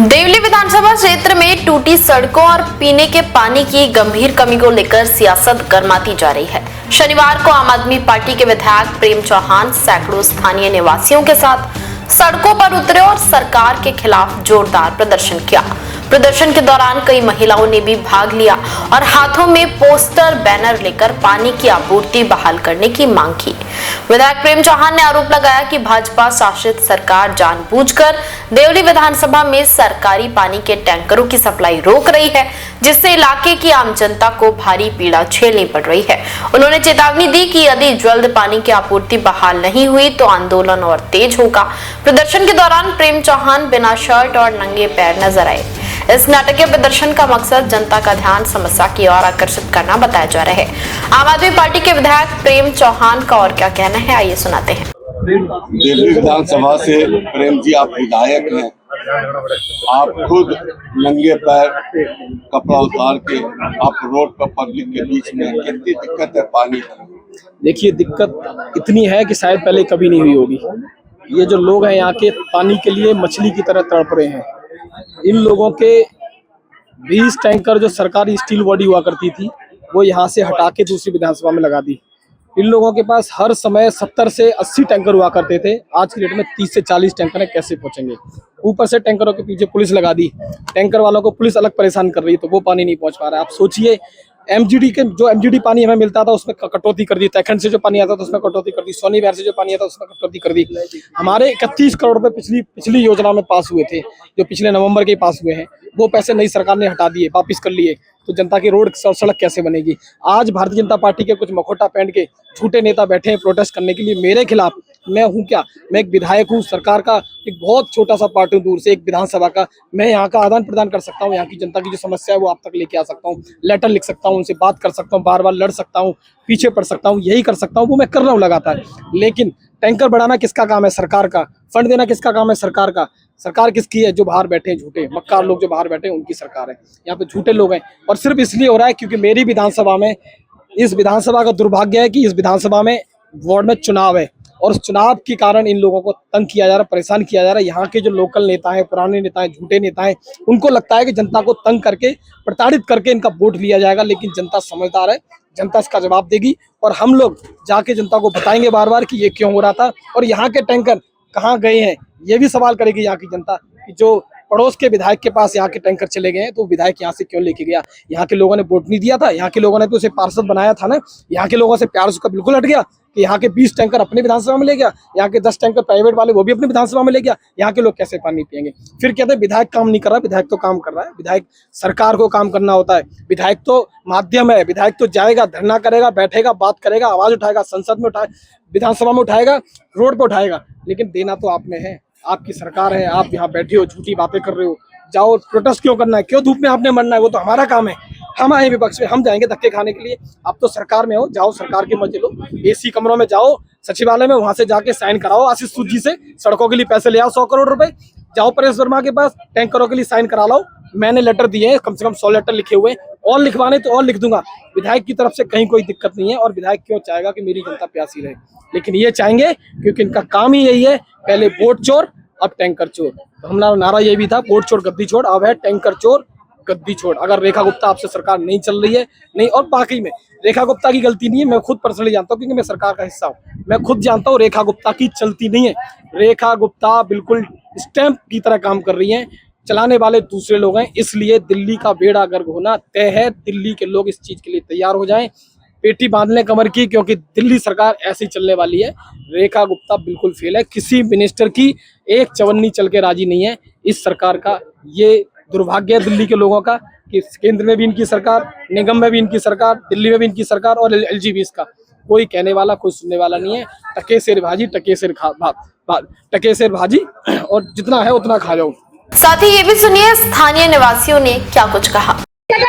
देवली विधानसभा क्षेत्र में टूटी सड़कों और पीने के पानी की गंभीर कमी को लेकर सियासत गर्माती जा रही है। शनिवार को आम आदमी पार्टी के विधायक प्रेम चौहान सैकड़ों स्थानीय निवासियों के साथ सड़कों पर उतरे और सरकार के खिलाफ जोरदार प्रदर्शन किया। प्रदर्शन के दौरान कई महिलाओं ने भी भाग लिया और हाथों में पोस्टर बैनर लेकर पानी की आपूर्ति बहाल करने की मांग की। विधायक प्रेम चौहान ने आरोप लगाया कि भाजपा शासित सरकार जानबूझकर देवली विधानसभा में सरकारी पानी के टैंकरों की सप्लाई रोक रही है, जिससे इलाके की आम जनता को भारी पीड़ा झेलनी पड़ रही है। उन्होंने चेतावनी दी कि यदि जल्द पानी की आपूर्ति बहाल नहीं हुई तो आंदोलन और तेज होगा। प्रदर्शन के दौरान प्रेम चौहान बिना शर्ट और नंगे पैर नजर आए। इस नाटकीय प्रदर्शन का मकसद जनता का ध्यान समस्या की ओर आकर्षित करना बताया जा रहा है। आम आदमी पार्टी के विधायक प्रेम चौहान का और क्या कहना है, आइए सुनाते हैं। देवली विधानसभा से प्रेम जी आप विधायक हैं, आप खुद नंगे पैर कपड़ा उतार के आप रोड पर पब्लिक के बीच में, कितनी दिक्कत है पानी की? देखिए, दिक्कत इतनी है कि शायद पहले कभी नहीं हुई होगी। ये जो लोग हैं यहाँ के पानी के लिए मछली की तरह तड़प रहे हैं। इन लोगों के 20 टैंकर जो सरकारी स्टील बॉडी हुआ करती थी वो यहाँ से हटा के दूसरी विधानसभा में लगा दी। इन लोगों के पास हर समय 70 से 80 टैंकर हुआ करते थे, आज की डेट में 30 से 40 टैंकर है, कैसे पहुंचेंगे? ऊपर से टैंकरों के पीछे पुलिस लगा दी, टैंकर वालों को पुलिस अलग परेशान कर रही है, तो वो पानी नहीं पहुंच पा रहा है। आप सोचिए, एमजीडी पानी हमें मिलता था उसमें कटौती कर दी, तैखंड से जो पानी आता था उसमें कटौती कर दी, सोनी विहार से जो पानी आता था उसमें कटौती कर दी। हमारे 31 करोड़ रुपए पिछली योजना में पास हुए थे, जो पिछले नवंबर के पास हुए हैं, वो पैसे नई सरकार ने हटा दिए, वापिस कर लिए। तो जनता की रोड और सड़क कैसे बनेगी? आज भारतीय जनता पार्टी के कुछ मखोटा पहन के झूठे नेता बैठे हैं प्रोटेस्ट करने के लिए मेरे खिलाफ। मैं हूं क्या? मैं एक विधायक हूं, सरकार का एक बहुत छोटा सा पार्ट हूं, दूर से एक विधानसभा का। मैं यहाँ का आदान प्रदान कर सकता हूँ, यहाँ की जनता की जो समस्या है वो आप तक लेके आ सकता हूँ, लेटर लिख सकता हूँ, उनसे बात कर सकता हूँ, बार बार लड़ सकता हूँ, पीछे पड़ सकता हूँ, यही कर सकता हूँ, वो मैं कर रहा हूँ लगातार। लेकिन टैंकर बढ़ाना किसका काम है? सरकार का। फंड देना किसका काम है? सरकार का। सरकार किसकी है? जो बाहर बैठे हैं झूठे मक्कार लोग जो बाहर बैठे हैं उनकी सरकार है। यहाँ पे झूठे लोग हैं, और सिर्फ इसलिए हो रहा है क्योंकि मेरी विधानसभा में, इस विधानसभा का दुर्भाग्य है कि इस विधानसभा में वार्ड में चुनाव है, और उस चुनाव के कारण इन लोगों को तंग किया जा रहा है, परेशान किया जा रहा है। यहाँ के जो लोकल नेता हैं, पुराने नेता हैं, झूठे नेता हैं, उनको लगता है कि जनता को तंग करके, प्रताड़ित करके इनका वोट लिया जाएगा। लेकिन जनता समझदार है, जनता इसका जवाब देगी, और हम लोग जाके जनता को बताएंगे बार बार कि ये क्यों हो रहा था और यहाँ के टैंकर कहाँ गए हैं। ये भी सवाल करेगी यहाँ की जनता कि जो पड़ोस के विधायक के पास यहाँ के टैंकर चले गए हैं तो विधायक यहाँ से क्यों लेके गया? यहाँ के लोगों ने वोट नहीं दिया था, यहाँ के लोगों ने तो उसे पार्षद बनाया था ना। यहाँ के लोगों से प्यार उसका बिल्कुल हट गया कि यहाँ के 20 टैंकर अपने विधानसभा में ले गया, यहाँ के 10 टैंकर प्राइवेट वाले वो भी अपनी विधानसभा में ले गया। यहाँ के लोग कैसे पानी पियेंगे? फिर कहते हैं विधायक काम नहीं कर रहा। विधायक तो काम कर रहा है, विधायक सरकार को काम करना होता है। विधायक तो माध्यम है, विधायक तो जाएगा, धरना करेगा, बैठेगा, बात करेगा, आवाज उठाएगा, संसद में उठाए, विधानसभा में उठाएगा, रोड पे उठाएगा। लेकिन देना तो आपने है, आपकी सरकार है, आप यहाँ बैठे हो, झूठी बातें कर रहे हो। जाओ, प्रोटेस्ट क्यों करना है? क्यों धूप में आपने मरना है? वो तो हमारा काम है। हम आए विपक्ष में, हम जाएंगे धक्के खाने के लिए। आप तो सरकार में हो, जाओ सरकार के मजे लो, एसी कमरों में जाओ, सचिवालय में, वहां से जाके साइन कराओ आशीष सूद जी से, सड़कों के लिए पैसे ले आओ 100 करोड़ रुपए। जाओ परेश वर्मा के पास, टैंकरों के लिए साइन करा लो। मैंने लेटर दिए हैं, कम से कम 100 लेटर लिखे हुए, और लिखवाने तो और लिख दूंगा। विधायक की तरफ से कहीं कोई दिक्कत नहीं है, और विधायक क्यों चाहेगा कि मेरी जनता प्यासी रहे? लेकिन ये चाहेंगे क्योंकि इनका काम ही यही है, पहले वोट चोर, अब टैंकर चोर। तो हमारा नारा ये भी था, वोट चोर गद्दी छोड़, अब है टैंकर चोर गद्दी छोड़। अगर रेखा गुप्ता आपसे सरकार नहीं चल रही है, नहीं, और बाकी में रेखा गुप्ता की गलती नहीं है, मैं खुद पर्सनली जानता हूँ क्योंकि मैं सरकार का हिस्सा हूँ। मैं खुद जानता हूँ रेखा गुप्ता की चलती नहीं है। रेखा गुप्ता बिल्कुल स्टैंप की तरह काम कर रही है, चलाने वाले दूसरे लोग हैं। इसलिए दिल्ली का बेड़ा गर्क होना तय है। दिल्ली के लोग इस चीज के लिए तैयार हो जाएं, पेटी बांध लें कमर की, क्योंकि दिल्ली सरकार ऐसी चलने वाली है। रेखा गुप्ता बिल्कुल फेल है, किसी मिनिस्टर की एक चवन्नी चल के राजी नहीं है। इस सरकार का ये दुर्भाग्य है दिल्ली के लोगों का कि केंद्र में भी इनकी सरकार, निगम में भी इनकी सरकार, दिल्ली में भी इनकी सरकार, और एलजी भी इसका। कोई कहने वाला, कोई सुनने वाला नहीं है। टके सिर भाजी, टके सिर भाजी, और जितना है उतना खा जाओ। साथ ही ये भी सुनिए स्थानीय निवासियों ने क्या कुछ कहा।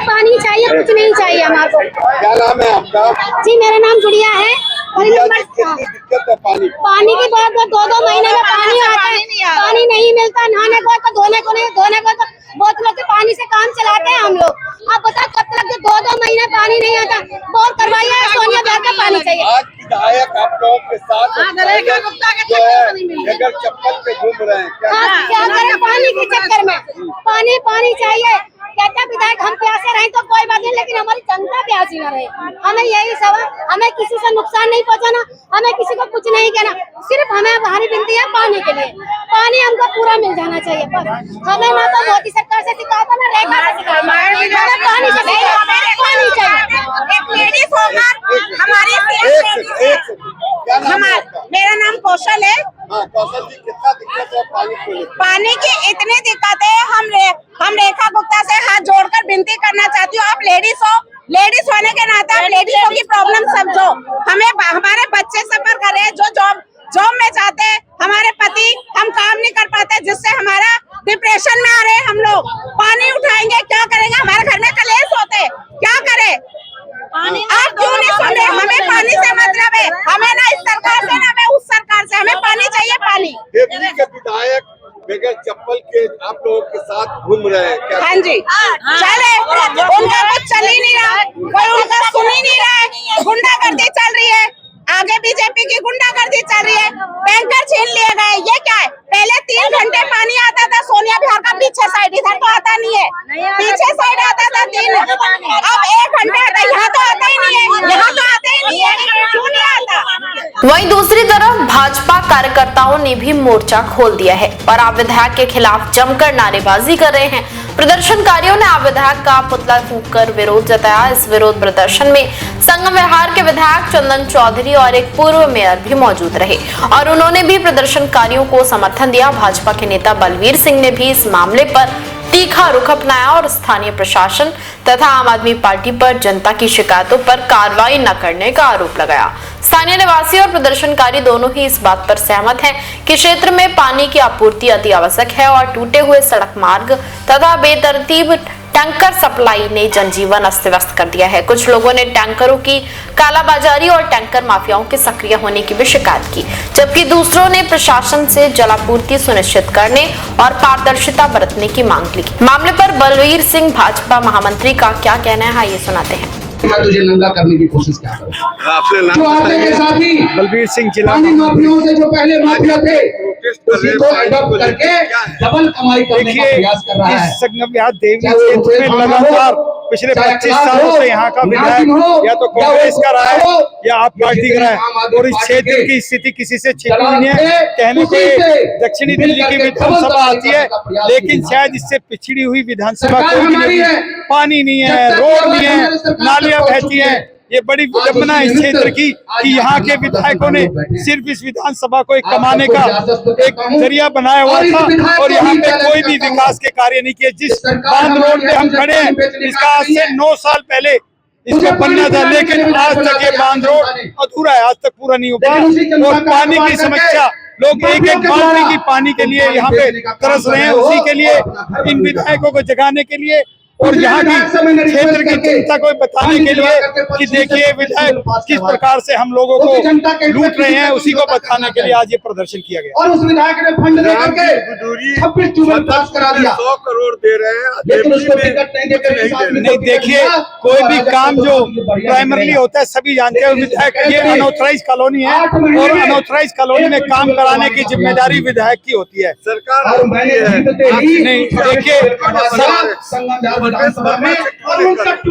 पानी चाहिए, कुछ नहीं चाहिए हमारे को। क्या नाम है आपका? जी, मेरा नाम गुड़िया है। दिक्कत है पानी की बहुत 2-2 महीने में पानी आता है, पानी नहीं मिलता। नहाने को तो धोने को नहीं, धोने को तो बोतलों के पानी से काम चलाते हैं हम लोग। आप बताओ कब तक 2-2 महीने पानी नहीं आता? बोर करवाइए, सोनिया भर का पानी चाहिए। आज विधायक आप लोगों के साथ चप्पल पे घूम रहे हैं, क्या क्या करें पानी के चक्कर में? पानी पानी चाहिए। कहते विधायक हम प्यासे रहे तो कोई बात नहीं, लेकिन हमारी जनता प्यासी न रहे। हमें यही सब है, हमें किसी से नुकसान नहीं पहुंचाना, हमें किसी को कुछ नहीं कहना, सिर्फ हमें हमारी विनती है पानी के लिए। पानी हमको पूरा मिल जाना चाहिए बस। हमें ना तो मोदी सरकार से शिकायत है ना रेखा से शिकायत, हमें पानी से शिकायत, पानी चाहिए। एक लेडीज होकर मेरा नाम कौशल है। कौशल जी, कितना दिक्कत है पानी को लेकर? पानी की इतनी दिक्कत है, हम रेखा गुप्ता से हाथ जोड़कर विनती करना चाहती हूँ, आप लेडीज हो, लेडीज होने के नाते आप लेडीजों की प्रॉब्लम समझो। हमें हमारे बच्चे सफर कर रहे हैं, जो जॉब में जाते हैं, हमारे पति हम काम नहीं कर पाते, जिससे हमारा डिप्रेशन में आ रहे हैं हम लोग। पानी उठाएंगे क्या करेंगे, हमारे घर में कलेश होते, क्या करें? आप क्यों नहीं सुन रहे? हमें पानी से मतलब है, हमें ना इस सरकार से ना हमें उस सरकार से, हमें पानी चाहिए पानी। देवली के विधायक बगैर चप्पल के आप लोगों के साथ घूम रहे हैं क्या? हाँ जी, चले, उनका कुछ चल ही नहीं रहा, कोई उनका सुन ही नहीं रहा है, गुंडागर्दी चल रही है, आगे बीजेपी की गुंडागर्दी चल रही है, टैंकर छीन लिए गए। ये क्या है? पहले 3 घंटे पानी आता था सोनिया विहार का पीछे साइड, इधर तो आता नहीं है, पीछे साइड आता था 3, अब 1 घंटे आता है, यहाँ तो आता ही नहीं है, यहाँ तो आता ही नहीं है, क्यों नहीं आता? वहीं दूसरी तरफ भाजपा कार्यकर्ताओं ने भी मोर्चा खोल दिया है और आप विधायक के खिलाफ जमकर नारेबाजी कर रहे हैं। प्रदर्शनकारियों ने आप विधायक का पुतला फूंककर विरोध जताया। इस विरोध प्रदर्शन में संगम विहार के विधायक चंदन चौधरी और एक पूर्व मेयर भी मौजूद रहे और उन्होंने भी प्रदर्शनकारियों को समर्थन दिया। भाजपा के नेता बलवीर सिंह ने भी इस मामले पर तीखा रुख अपनाया और स्थानीय प्रशासन तथा आम आदमी पार्टी पर जनता की शिकायतों पर कार्रवाई न करने का आरोप लगाया। स्थानीय निवासी और प्रदर्शनकारी दोनों ही इस बात पर सहमत हैं कि क्षेत्र में पानी की आपूर्ति अति आवश्यक है और टूटे हुए सड़क मार्ग तथा बेतरतीब टैंकर सप्लाई ने जनजीवन अस्त व्यस्त कर दिया है। कुछ लोगों ने टैंकरों की कालाबाजारी और टैंकर माफियाओं के सक्रिय होने की भी शिकायत की, जबकि दूसरों ने प्रशासन से जलापूर्ति सुनिश्चित करने और पारदर्शिता बरतने की मांग की। मामले पर बलवीर सिंह भाजपा महामंत्री का क्या कहना है, ये सुनाते हैं। मैं तुझे नंगा करने की कोशिश क्या करूं। आपने नाम जो आते के साथी बलवीर सिंह जिला पानी माफियाओं से जो पहले माफिया थे, उसी को अडॉप्ट करके डबल कमाई करने का प्रयास कर रहा है। संगम विहार देवली क्षेत्र में लगातार पिछले 25 सालों से यहाँ का विधायक या तो कांग्रेस का रहा है या आप पार्टी का रहा है और इस क्षेत्र की स्थिति किसी से छिपी नहीं है। कहने को दक्षिणी दिल्ली की विधानसभा आती है, लेकिन शायद इससे पिछड़ी हुई विधानसभा कोई भी नहीं है। पानी नहीं है, रोड नहीं है, नालियां बहती हैं। ये बड़ी विडंबना है इस क्षेत्र की कि यहाँ के विधायकों ने सिर्फ इस विधानसभा को एक कमाने का एक जरिया बनाया हुआ था और यहाँ पे कोई भी विकास के कार्य नहीं किए। जिस बांध रोड पे हम खड़े हैं, इसका आज से 9 साल पहले इसको बनना था, लेकिन आज तक ये बांध रोड अधूरा है, आज तक पूरा नहीं हुआ। और पानी की समस्या, लोग एक बाल्टी की पानी के लिए यहाँ पे तरस रहे हैं, उसी के लिए इन विधायकों को जगाने के लिए और यहाँ की क्षेत्र की जनता को बताने के लिए कि देखिए विधायक किस प्रकार से हम लोगों को लूट रहे हैं, उसी को बताने के लिए आज ये प्रदर्शन किया गया। और उस विधायक ने फंड लेकर के 26 ट्यूबवेल पास करा दिया, 100 करोड़ दे रहे हैं, लेकिन उसको टिकट नहीं देकर नहीं, देखिए कोई भी काम जो प्राइमरली होता है सभी जानते हैं। विधायक ये अनऑथराइज कॉलोनी है और अनऑथराइज कॉलोनी में काम कराने की जिम्मेदारी विधायक की होती है। सरकार नहीं,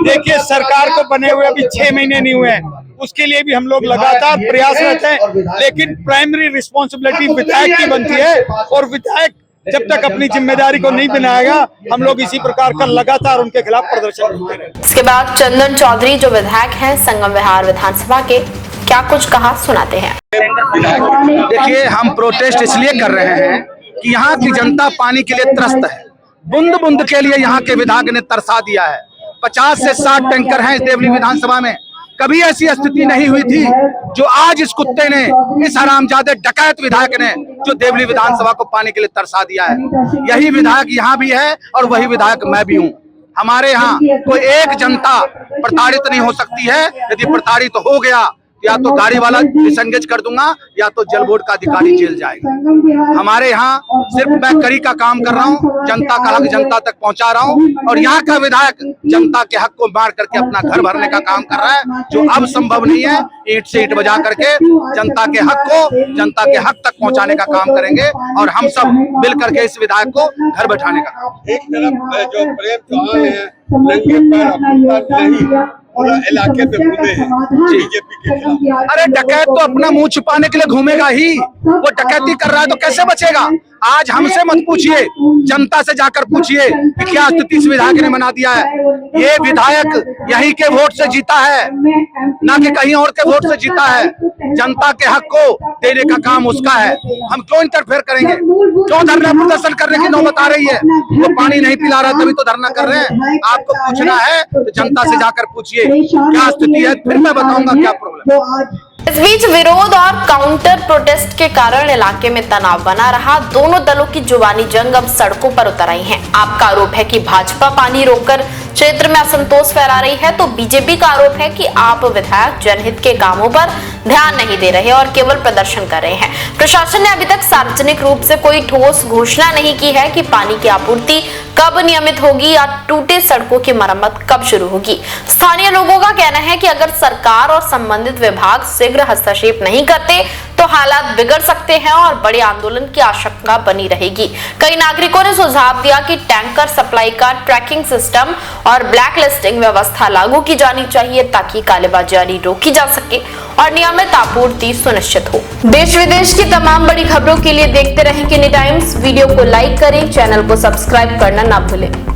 देखिए सरकार को बने हुए अभी 6 महीने नहीं हुए हैं, उसके लिए भी हम लोग लगातार प्रयासरत हैं, लेकिन प्राइमरी रिस्पॉन्सिबिलिटी विधायक की बनती है और विधायक जब तक अपनी जिम्मेदारी को नहीं बनाएगा, हम लोग इसी प्रकार का लगातार उनके खिलाफ प्रदर्शन करते रहेंगे। इसके बाद चंदन चौधरी जो विधायक हैं संगम विहार विधानसभा के, क्या कुछ कहा सुनाते हैं। देखिए हम प्रोटेस्ट इसलिए कर रहे हैं कि यहाँ की जनता पानी के लिए त्रस्त है, बूंद बूंद के लिए यहाँ के विधायक ने तरसा दिया है। 50 से 60 टैंकर हैं इस देवली विधानसभा में, कभी ऐसी स्थिति नहीं हुई थी जो आज इस कुत्ते ने, इस हरामजादे डकैत विधायक ने जो देवली विधानसभा को पानी के लिए तरसा दिया है। यही विधायक यहाँ भी है और वही विधायक मैं भी हूँ। हमारे यहाँ कोई एक जनता प्रताड़ित नहीं हो सकती है, यदि प्रताड़ित हो गया या तो गाड़ी वाला डिसएंगेज कर दूंगा या तो जल बोर्ड का अधिकारी जेल जाएगा। हमारे यहाँ सिर्फ मैं कड़ी का काम कर रहा हूँ, जनता का हक जनता तक पहुँचा रहा हूँ, और यहाँ का विधायक जनता के हक को मार करके अपना घर भरने का काम कर रहा है, जो अब संभव नहीं है। ईंट से ईंट बजा करके जनता के हक को जनता के हक तक पहुँचाने का काम करेंगे, और हम सब मिल करके इस विधायक को घर बैठाने का। एक तरफ जो प्रेम चौहान है नंगे पैर अपना नहीं पूरा इलाके में घूमे हैं बीजेपी के खिलाफ। अरे डकैत तो अपना मुंह छुपाने के लिए घूमेगा ही, वो डकैती कर रहा है तो कैसे बचेगा। आज हमसे मत पूछिए, जनता से जाकर पूछिए कि क्या स्थिति इस विधायक ने बना दिया है। ये विधायक यहीं के वोट से जीता है, ना कि कहीं और के वोट से जीता है। जनता के हक को देने का काम उसका है, हम क्यों इंटरफेयर करेंगे। क्यों धरना प्रदर्शन करने की नौबत आ रही है। वो पानी नहीं पिला रहा तभी तो धरना कर रहे हैं। आपको पूछना है तो जनता से जाकर पूछिए क्या स्थिति है, फिर मैं बताऊंगा क्या प्रॉब्लम है। इस बीच विरोध और काउंटर प्रोटेस्ट के कारण इलाके में तनाव बना रहा। दोनों दलों की जुबानी जंग अब सड़कों पर उतर आई है। आपका आरोप है कि भाजपा पानी रोककर क्षेत्र में असंतोष फैला रही है, तो बीजेपी का आरोप है कि आप विधायक जनहित के कामों पर ध्यान नहीं दे रहे और केवल प्रदर्शन कर रहे हैं। प्रशासन ने अभी तक सार्वजनिक रूप से कोई ठोस घोषणा नहीं की है कि पानी की आपूर्ति कब नियमित होगी या टूटे सड़कों की मरम्मत कब शुरू होगी। स्थानीय लोगों का कहना है कि अगर सरकार और संबंधित विभाग शीघ्र हस्तक्षेप नहीं करते तो हालात बिगड़ सकते हैं और बड़े आंदोलन की आशंका बनी रहेगी। कई नागरिकों ने सुझाव दिया कि टैंकर सप्लाई का ट्रैकिंग सिस्टम और ब्लैक लिस्टिंग व्यवस्था लागू की जानी चाहिए ताकि कालेबाजारी रोकी जा सके और नियमित आपूर्ति सुनिश्चित हो। देश विदेश की तमाम बड़ी खबरों के लिए देखते रहें किनी टाइम्स। वीडियो को लाइक करें, चैनल को सब्सक्राइब करना ना भूलें।